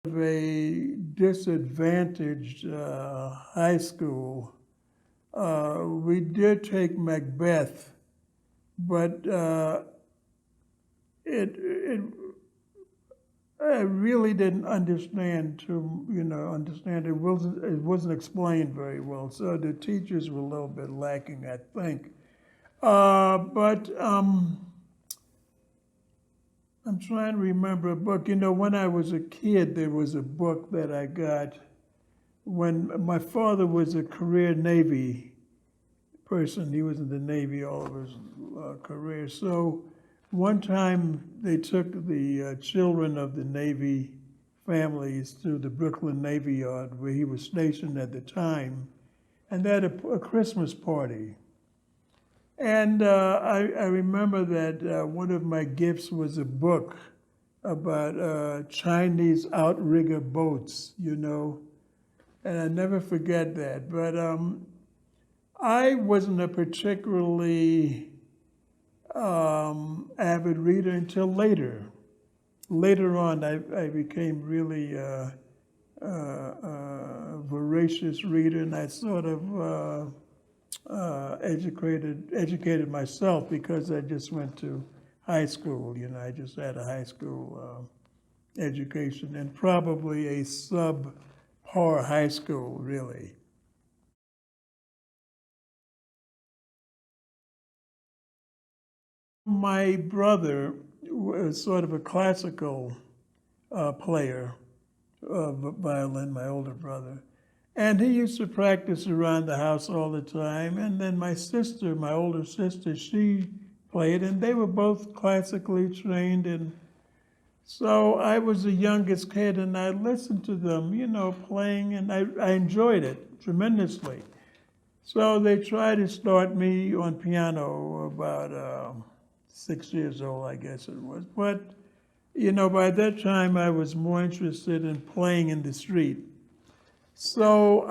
A disadvantaged high school. We did take Macbeth, but it I really didn't understand it wasn't explained very well. So the teachers were a little bit lacking, I think. But I'm trying to remember a book. When I was a kid, there was a book that I got when my father was a career Navy person. He was in the Navy all of his career. So one time they took the children of the Navy families to the Brooklyn Navy Yard where he was stationed at the time, and they had a Christmas party. And I remember that one of my gifts was a book about Chinese outrigger boats. And I never forget that. But I wasn't a particularly avid reader until later. Later on, I became really voracious reader, and I sort of educated myself because I just went to high school. I just had a high school education and probably a subpar high school, really. My brother was sort of a classical player of violin, my older brother. And he used to practice around the house all the time. And then my sister, my older sister, she played, and they were both classically trained. And so I was the youngest kid, and I listened to them, playing, and I enjoyed it tremendously. So they tried to start me on piano about 6 years old, I guess it was. But, by that time I was more interested in playing in the street. So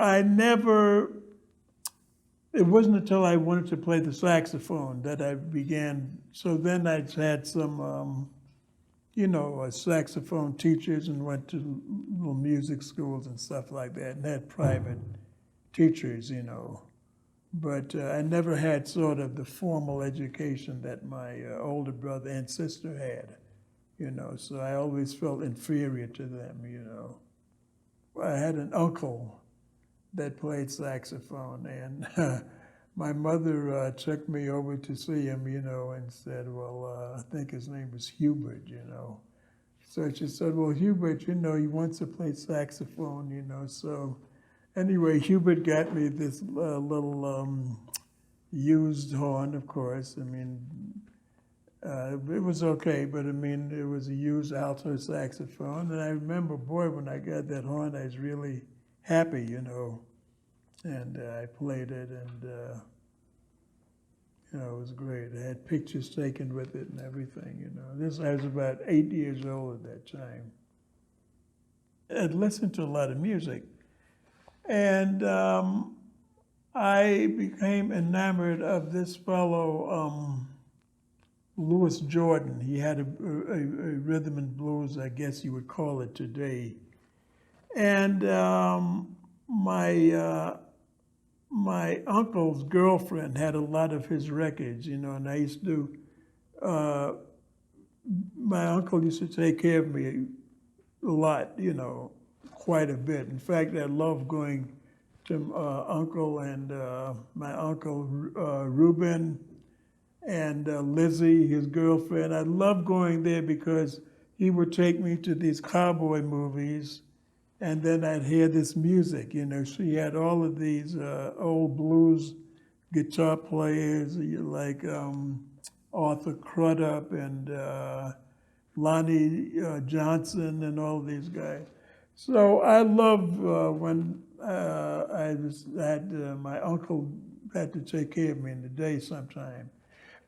it wasn't until I wanted to play the saxophone that I began. So then I had some, saxophone teachers and went to little music schools and stuff like that and had private teachers. But I never had sort of the formal education that my older brother and sister had. So I always felt inferior to them. I had an uncle that played saxophone, and my mother took me over to see him, and said, well, I think his name was Hubert. So she said, well, Hubert, he wants to play saxophone. So anyway, Hubert got me this little used horn, of course. It was okay, but it was a used alto saxophone. And I remember, boy, when I got that horn, I was really happy, And I played it, and, it was great. I had pictures taken with it and everything, I was about 8 years old at that time. I'd listened to a lot of music. And I became enamored of this fellow, Louis Jordan. He had a rhythm and blues, I guess you would call it today. And my uncle's girlfriend had a lot of his records, and I used to, my uncle used to take care of me a lot, quite a bit. In fact, I loved going to Uncle and my Uncle Reuben and Lizzie, his girlfriend. I loved going there because he would take me to these cowboy movies, and then I'd hear this music. She had all of these old blues guitar players like Arthur Crudup and Lonnie Johnson and all these guys. So I loved when my uncle had to take care of me in the day sometime.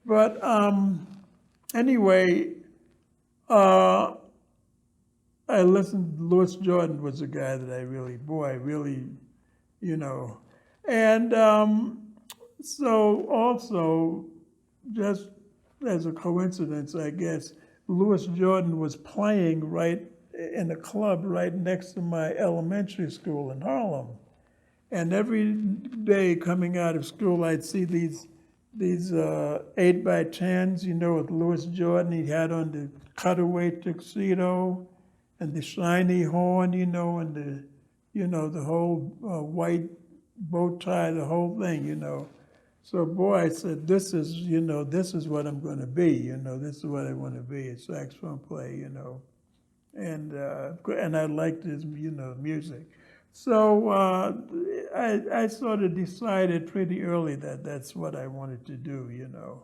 But anyway, I listened. Louis Jordan was a guy that I really, and so also, just as a coincidence, I guess, Louis Jordan was playing right in a club right next to my elementary school in Harlem. And every day coming out of school, I'd see these 8x10s, you know, with Louis Jordan. He had on the cutaway tuxedo and the shiny horn, you know, and the whole white bow tie, the whole thing, you know. So, boy, I said, this is what I'm going to be, you know. This is what I want to be, a saxophone player, you know. And I liked his, music. So I sort of decided pretty early that that's what I wanted to do, you know.